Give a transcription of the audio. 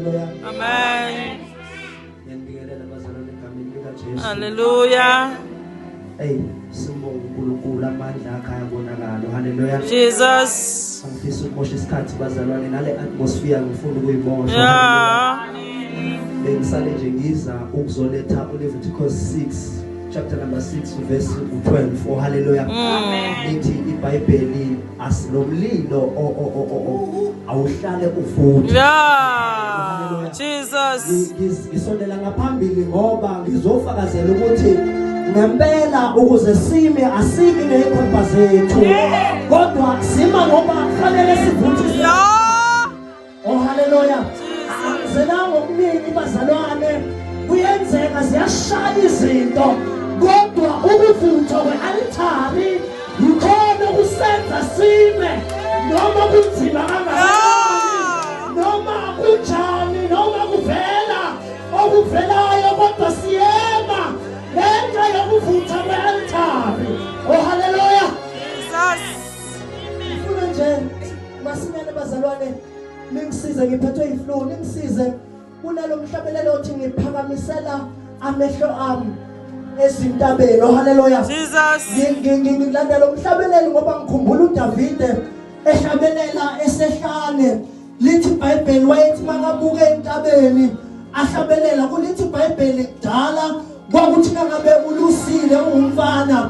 Hallelujah. Amen. Ngiyabingelela abazalwane egameni lika Jesu. Hallelujah. Hey, simbonga uNkulunkulu amandla akhe ayabonakala. Hallelujah. Jesus. Angifisa ukumosha isikhathi bazalwane nale atmosphere ngifuna ukuyimosha. Yeah. Bengisale nje ngiza ukuzoletha uLeviticus 6 chapter number 6 verse 12. Oh hallelujah. Lithi iBhayibheli asinomlilo awuhlale uvuthe. Yeah. Jesus. Ngisondela ngaphambili ngoba ngizofakazela ukuthi ngempela ukuze sime asiki nekhomba zethu kodwa sima ngoba kufanele sivuthise. Oh hallelujah. Akuzelanga okuningi bazalwane kuyenzeka ziyashaya izinto kodwa ukuvutha kwe-altari yikhona kusenza sime noma kunzima kangakanani noma kunjani noma kuvela okuvelayo kodwa siyema ngenxa yokuvutha kwe-altari. Oh hallelujah. Ngifuna nje masinyane bazalwane ningisize ngiphethwe iflu ningisize kunalo mhlabelelo othi ngiphakamisela amehlo ami ezintabeni. Oh hallelujah. Jesus. Ngilandela umhlabeleli ngoba ngikhumbula uDavide ehlabelela esehlane lithi iBhayibheli wayethi makabuke entabeni ahlabelela kulithi iBhayibheli kudala kwakuthi kangabe ulusile ungumfana